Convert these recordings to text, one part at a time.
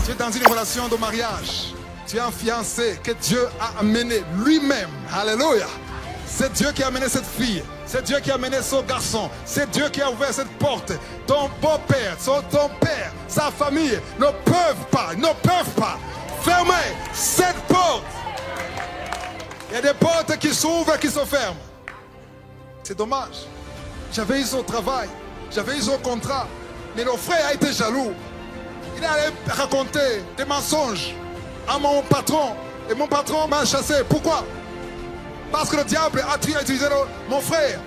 Tu es dans une relation de mariage. Tu es un fiancé que Dieu a amené lui-même. Alléluia. C'est Dieu qui a amené cette fille. C'est Dieu qui a amené ce garçon. C'est Dieu qui a ouvert cette porte. Ton beau-père, ton père, sa famille ne peuvent pas fermer cette porte. Il y a des portes qui s'ouvrent et qui se ferment. C'est dommage. J'avais eu son travail. J'avais eu son contrat. Mais le frère a été jaloux. Il allait raconter des mensonges à mon patron. Et mon patron m'a chassé. Pourquoi? Parce que le diable a utilisé mon frère.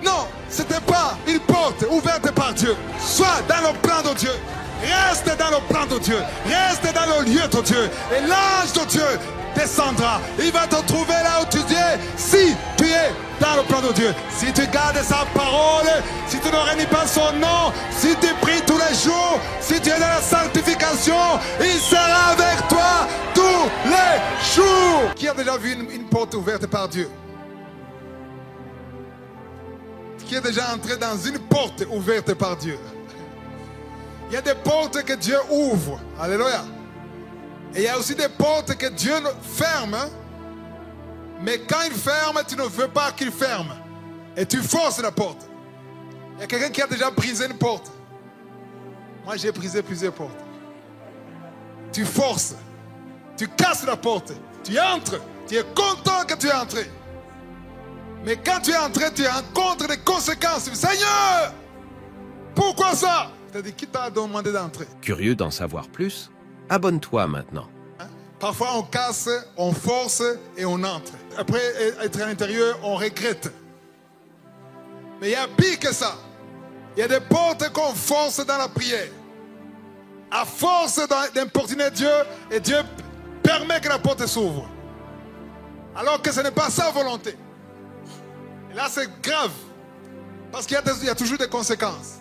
Non, ce n'était pas une porte ouverte par Dieu. Sois dans le plan de Dieu. Reste dans le plan de Dieu. Reste dans le lieu de Dieu. Et l'ange de Dieu descendra. Il va te trouver là où tu es. Si tu es dans le plan de Dieu. Si tu gardes sa parole. Si tu ne réunis pas son nom. Si tu pries tous les jours. Si tu es dans la sanctification. Il sera avec toi tous les jours. Qui a déjà vu une porte ouverte par Dieu? Qui est déjà entré dans une porte ouverte par Dieu? Il y a des portes que Dieu ouvre. Alléluia. Et il y a aussi des portes que Dieu ferme. Mais quand il ferme, tu ne veux pas qu'il ferme. Et tu forces la porte. Il y a quelqu'un qui a déjà brisé une porte. Moi, j'ai brisé plusieurs portes. Tu forces. Tu casses la porte. Tu entres. Tu es content que tu es entré. Mais quand tu es entré, tu rencontres des conséquences. Seigneur, pourquoi ça? Tu as dit, qui t'a demandé d'entrer? Curieux d'en savoir plus? Abonne-toi maintenant. Parfois, on casse, on force et on entre. Après être à l'intérieur, on regrette. Mais il y a pire que ça. Il y a des portes qu'on force dans la prière. À force d'importuner Dieu, et Dieu permet que la porte s'ouvre. Alors que ce n'est pas sa volonté. Et là, c'est grave. Parce qu'il y a toujours des conséquences.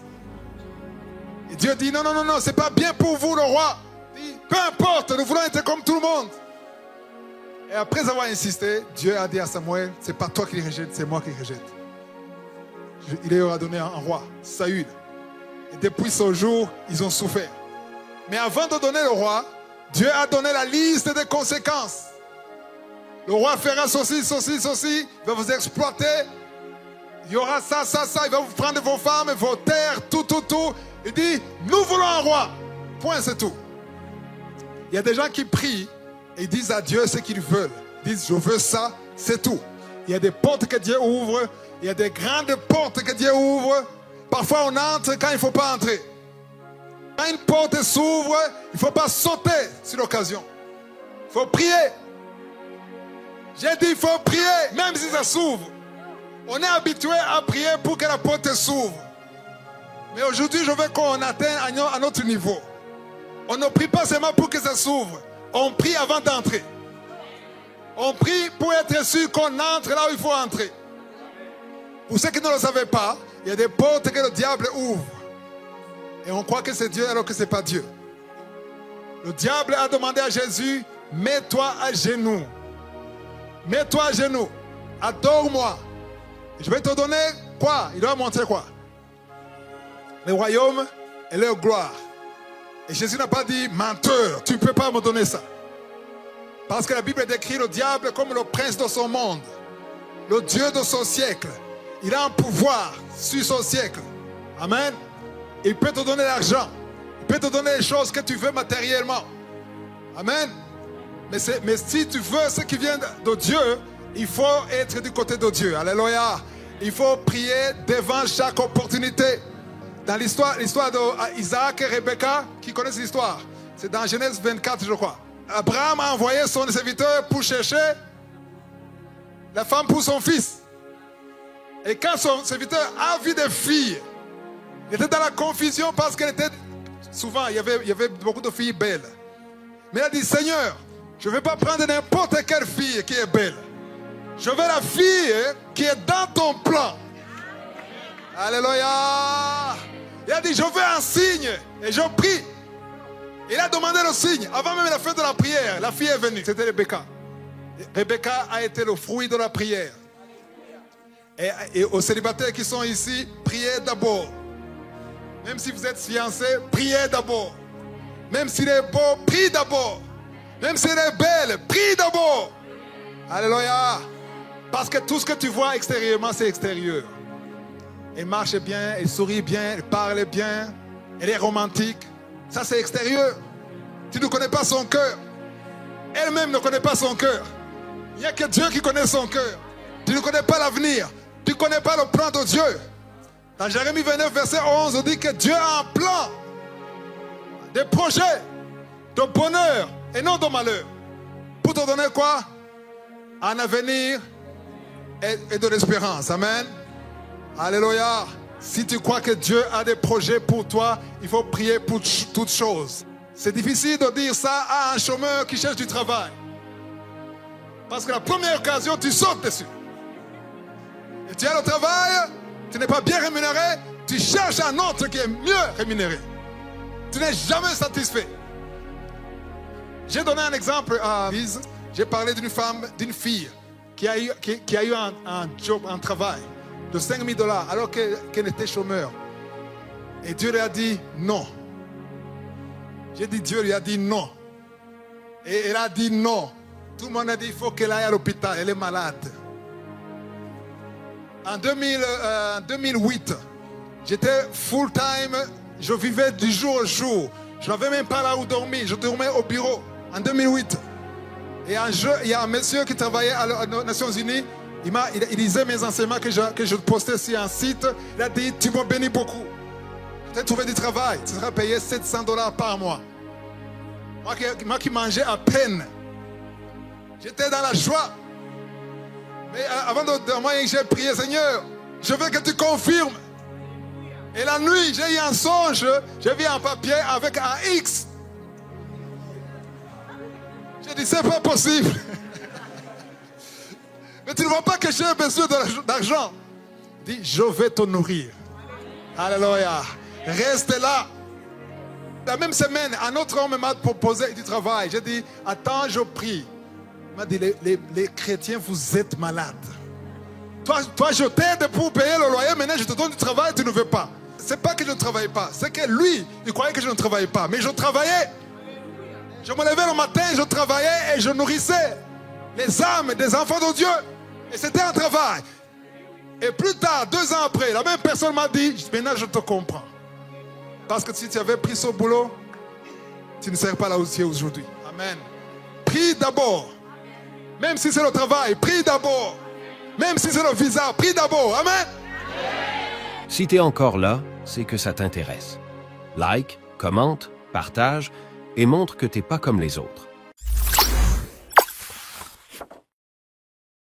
Et Dieu dit, non, c'est pas bien pour vous, le roi. Il dit, peu importe, nous voulons être comme tout le monde. Et après avoir insisté, Dieu a dit à Samuel, c'est pas toi qui les rejette, c'est moi qui les rejette. Il leur a donné un roi, Saül. Et depuis ce jour, ils ont souffert. Mais avant de donner le roi, Dieu a donné la liste des conséquences. Le roi fera ceci, il va vous exploiter. Il y aura ça, il va vous prendre vos femmes, vos terres, tout. Il dit, nous voulons un roi. Point, c'est tout. Il y a des gens qui prient et disent à Dieu ce qu'ils veulent. Ils disent, je veux ça, c'est tout. Il y a des portes que Dieu ouvre. Il y a des grandes portes que Dieu ouvre. Parfois, on entre quand il ne faut pas entrer. Quand une porte s'ouvre, il ne faut pas sauter sur l'occasion. Il faut prier. J'ai dit, il faut prier, même si ça s'ouvre. On est habitué à prier pour que la porte s'ouvre. Mais aujourd'hui, je veux qu'on atteigne à notre niveau. On ne prie pas seulement pour que ça s'ouvre. On prie avant d'entrer. On prie pour être sûr qu'on entre là où il faut entrer. Pour ceux qui ne le savaient pas, il y a des portes que le diable ouvre. Et on croit que c'est Dieu alors que ce n'est pas Dieu. Le diable a demandé à Jésus, mets-toi à genoux. Mets-toi à genoux. Adore-moi. Je vais te donner quoi? Il doit montrer quoi? Le royaume et leur gloire. Et Jésus n'a pas dit, menteur, tu ne peux pas me donner ça. Parce que la Bible décrit le diable comme le prince de son monde. Le Dieu de son siècle. Il a un pouvoir sur son siècle. Amen. Il peut te donner l'argent. Il peut te donner les choses que tu veux matériellement. Amen. Mais si tu veux ce qui vient de Dieu, il faut être du côté de Dieu. Alléluia. Il faut prier devant chaque opportunité. Dans l'histoire d'Isaac et Rebecca, qui connaissent l'histoire, c'est dans Genèse 24, je crois. Abraham a envoyé son serviteur pour chercher la femme pour son fils. Et quand son serviteur a vu des filles, il était dans la confusion parce qu'elle était... Souvent, il y avait beaucoup de filles belles. Mais il a dit, Seigneur, je ne vais pas prendre n'importe quelle fille qui est belle. Je veux la fille qui est dans ton plan. Alléluia. Il a dit, je veux un signe. Et je prie. Il a demandé le signe. Avant même la fin de la prière, la fille est venue. C'était Rebecca. Rebecca a été le fruit de la prière. Et aux célibataires qui sont ici, priez d'abord. Même si vous êtes fiancés, priez d'abord. Même s'il est beau, prie d'abord. Même s'il est belle, prie d'abord. Alléluia. Parce que tout ce que tu vois extérieurement, c'est extérieur. Elle marche bien, elle sourit bien, elle parle bien, elle est romantique. Ça, c'est extérieur. Tu ne connais pas son cœur. Elle-même ne connaît pas son cœur. Il n'y a que Dieu qui connaît son cœur. Tu ne connais pas l'avenir. Tu ne connais pas le plan de Dieu. Dans Jérémie 29, verset 11, on dit que Dieu a un plan, des projets de bonheur et non de malheur. Pour te donner quoi? Un avenir et de l'espérance. Amen. Alléluia. Si tu crois que Dieu a des projets pour toi, il faut prier pour toutes choses. C'est difficile de dire ça à un chômeur qui cherche du travail. Parce que la première occasion, tu sautes dessus. Et tu as le travail, tu n'es pas bien rémunéré, tu cherches un autre qui est mieux rémunéré. Tu n'es jamais satisfait. J'ai donné un exemple à Lise. J'ai parlé d'une femme, d'une fille qui a eu un job, un travail de $5,000 alors qu'elle était chômeur. Et Dieu lui a dit non. J'ai dit Dieu lui a dit non. Et elle a dit non. Tout le monde a dit il faut qu'elle aille à l'hôpital, elle est malade. En 2008, j'étais full-time, je vivais du jour au jour. Je n'avais même pas là où dormir, je dormais au bureau en 2008. Et il y a un monsieur qui travaillait aux Nations Unies, il lisait mes enseignements que je postais sur un site. Il a dit, tu m'as béni beaucoup. Tu as trouvé du travail, tu seras payé $700 par mois. Moi qui mangeais à peine. J'étais dans la joie. Mais avant de dormir, j'ai prié, Seigneur, je veux que tu confirmes. Et la nuit, j'ai eu un songe, j'ai vu un papier avec un X. J'ai dit, c'est pas possible. Mais tu ne vois pas que j'ai besoin d'argent. Dis, je vais te nourrir. Alléluia. Reste là. La même semaine, un autre homme m'a proposé du travail. J'ai dit, attends, je prie. Il m'a dit, les chrétiens, vous êtes malades. Toi, je t'aide pour payer le loyer. Maintenant, je te donne du travail, tu ne veux pas. C'est pas que je ne travaille pas. C'est que lui, il croyait que je ne travaillais pas. Mais je travaillais. Je me levais le matin, je travaillais et je nourrissais les âmes des enfants de Dieu. Et c'était un travail. Et plus tard, 2 ans après, la même personne m'a dit, maintenant je te comprends. Parce que si tu avais pris ce boulot, tu ne serais pas là où tu es aujourd'hui. Amen. Prie d'abord. Même si c'est le travail, prie d'abord. Même si c'est le visa, prie d'abord. Amen. Si tu es encore là, c'est que ça t'intéresse. Like, commente, partage et montre que tu n'es pas comme les autres.